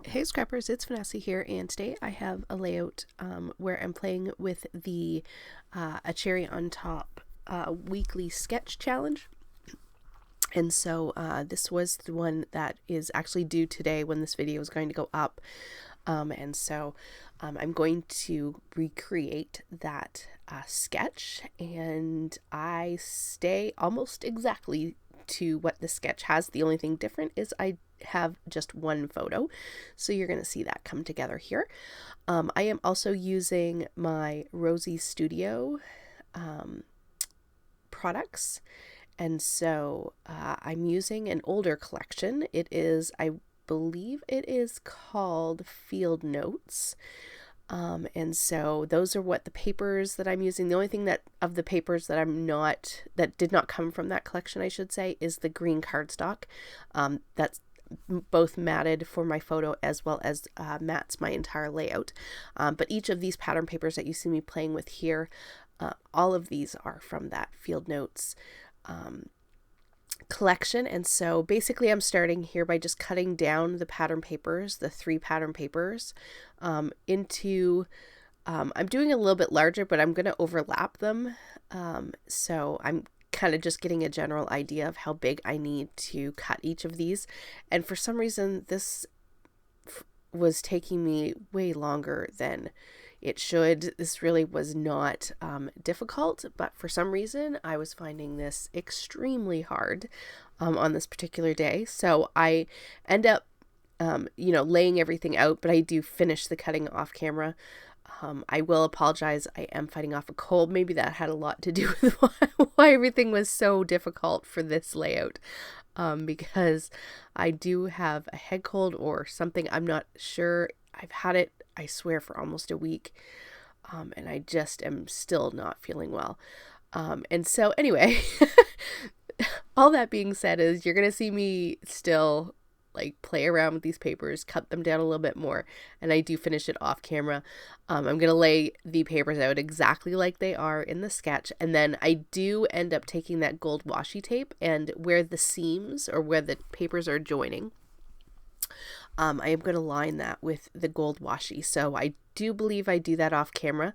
Hey Scrappers, it's Vanessa here, and today I have a layout where I'm playing with the A Cherry on Top weekly sketch challenge. And so this was the one that is actually due today when this video is going to go up. I'm going to recreate that sketch, and I stay almost exactly to what the sketch has. The only thing different is I have just one photo, so you're going to see that come together here. I am also using my Rosie Studio products, and so I'm using an older collection. It is, I believe it is called Field Notes. And so those are what the papers that I'm using. The only thing that of the papers that did not come from that collection, I should say, is the green cardstock. That's both matted for my photo as well as mats my entire layout. But each of these pattern papers that you see me playing with here, all of these are from that Field Notes collection. And so basically I'm starting here by just cutting down the pattern papers, the 3 pattern papers, into I'm doing a little bit larger, but I'm going to overlap them. So I'm kind of just getting a general idea of how big I need to cut each of these. And for some reason this was taking me way longer than it should. This really was not difficult, but for some reason I was finding this extremely hard on this particular day. So I end up, laying everything out, but I do finish the cutting off camera. I will apologize. I am fighting off a cold. Maybe that had a lot to do with why everything was so difficult for this layout. Because I do have a head cold or something. I'm not sure. I've had it, I swear, for almost a week. And I just am still not feeling well. And so anyway, all that being said is you're going to see me still play around with these papers, cut them down a little bit more, and I do finish it off camera. I'm going to lay the papers out exactly like they are in the sketch, and then I do end up taking that gold washi tape, and where the seams or where the papers are joining, I am going to line that with the gold washi. So I do believe I do that off camera,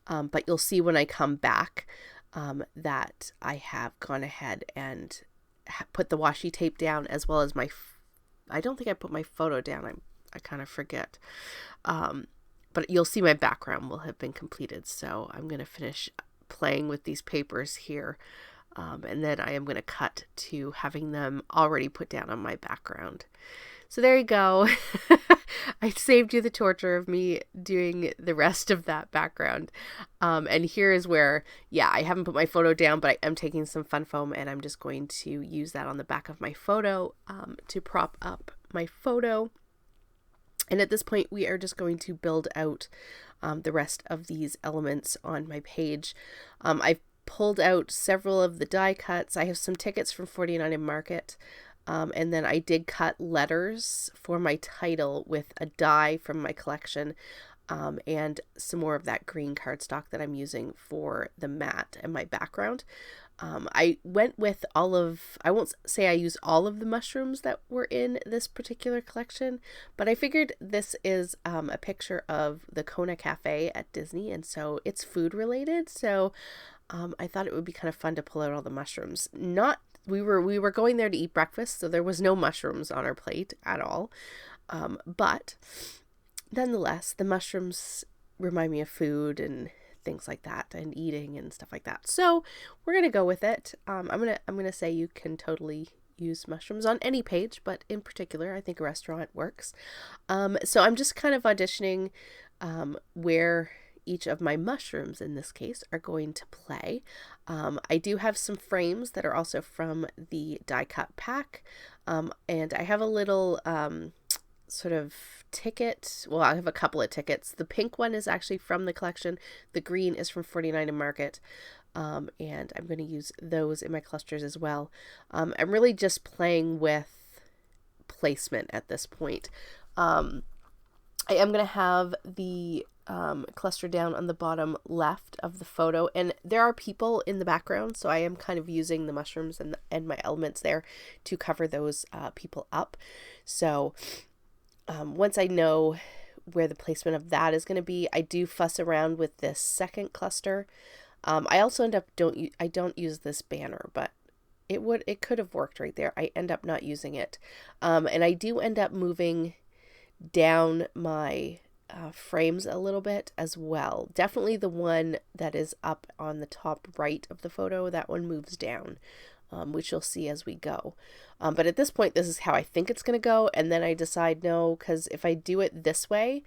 but you'll see when I come back that I have gone ahead and put the washi tape down, as well as I don't think I put my photo down. I kind of forget. But you'll see my background will have been completed. So I'm going to finish playing with these papers here. And then I am going to cut to having them already put down on my background. So there you go. I saved you the torture of me doing the rest of that background. And here is where, I haven't put my photo down, but I am taking some fun foam, and I'm just going to use that on the back of my photo to prop up my photo. And at this point, we are just going to build out the rest of these elements on my page. I've pulled out several of the die cuts. I have some tickets from 49 and Market. And then I did cut letters for my title with a die from my collection, and some more of that green cardstock that I'm using for the mat and my background. I went with I won't say I used all of the mushrooms that were in this particular collection, but I figured this is a picture of the Kona Cafe at Disney, and so it's food related. So I thought it would be kind of fun to pull out all the mushrooms. We were going there to eat breakfast, so there was no mushrooms on our plate at all. But nonetheless, the mushrooms remind me of food and things like that, and eating and stuff like that. So we're gonna go with it. I'm gonna say you can totally use mushrooms on any page, but in particular, I think a restaurant works. So I'm just kind of auditioning where each of my mushrooms in this case are going to play. I do have some frames that are also from the die cut pack, and I have a little sort of ticket. Well, I have a couple of tickets. The pink one is actually from the collection. The green is from 49 and Market. And I'm going to use those in my clusters as well. I'm really just playing with placement at this point. I am going to have the cluster down on the bottom left of the photo, and there are people in the background, so I am kind of using the mushrooms and my elements there to cover those people up. So once I know where the placement of that is going to be, I do fuss around with this second cluster. I also end up I don't use this banner, but it could have worked right there. I end up not using it. And I do end up moving down my frames a little bit as well. Definitely the one that is up on the top right of the photo, that one moves down, which you'll see as we go. But at this point, this is how I think it's going to go. And then I decide no, because if I do it this way,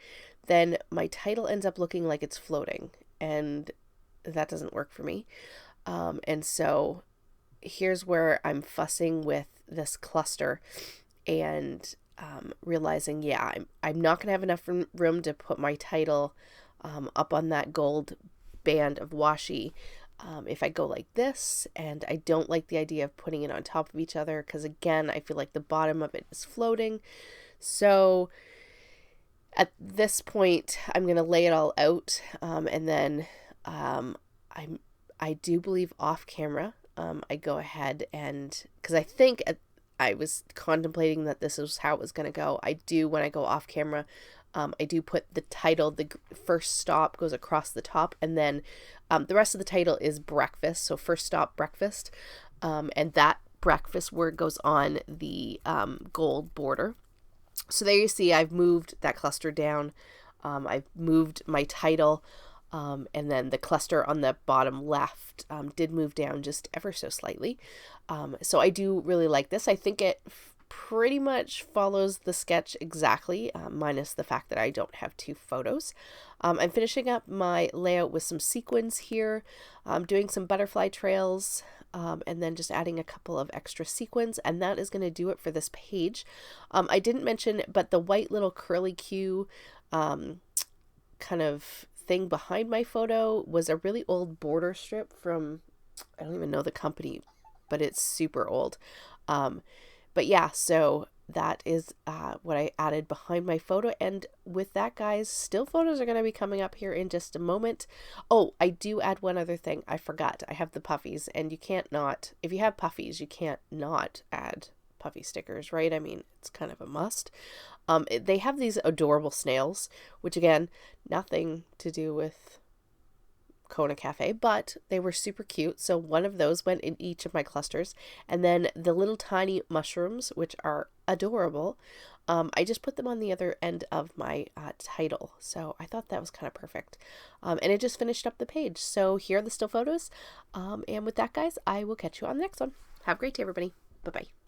then my title ends up looking like it's floating. And that doesn't work for me. And so here's where I'm fussing with this cluster and realizing, yeah, I'm not going to have enough room to put my title up on that gold band of washi if I go like this, and I don't like the idea of putting it on top of each other because, again, I feel like the bottom of it is floating. So at this point, I'm going to lay it all out, and then I do believe off camera, I go ahead and, because I think I was contemplating that this is how it was going to go. I do, when I go off camera, I do put the title, the first stop goes across the top, and then the rest of the title is breakfast. So first stop, breakfast. And that breakfast word goes on the gold border. So there you see, I've moved that cluster down. I've moved my title. And then the cluster on the bottom left did move down just ever so slightly. So I do really like this. I think it pretty much follows the sketch exactly, minus the fact that I don't have two photos. I'm finishing up my layout with some sequins here. I'm doing some butterfly trails, and then just adding a couple of extra sequins, and that is going to do it for this page. I didn't mention, but the white little curly Q kind of thing behind my photo was a really old border strip from, I don't even know the company, but it's super old. But yeah, so that is what I added behind my photo. And with that, guys, still photos are going to be coming up here in just a moment. Oh, I do add one other thing. I forgot. I have the puffies, and you can't not, if you have puffies, you can't not add puffy stickers, right? I mean, it's kind of a must. They have these adorable snails, which again, nothing to do with Kona Cafe, but they were super cute. So one of those went in each of my clusters. And then the little tiny mushrooms, which are adorable, I just put them on the other end of my title. So I thought that was kind of perfect. And it just finished up the page. So here are the still photos. And with that, guys, I will catch you on the next one. Have a great day, everybody. Bye-bye.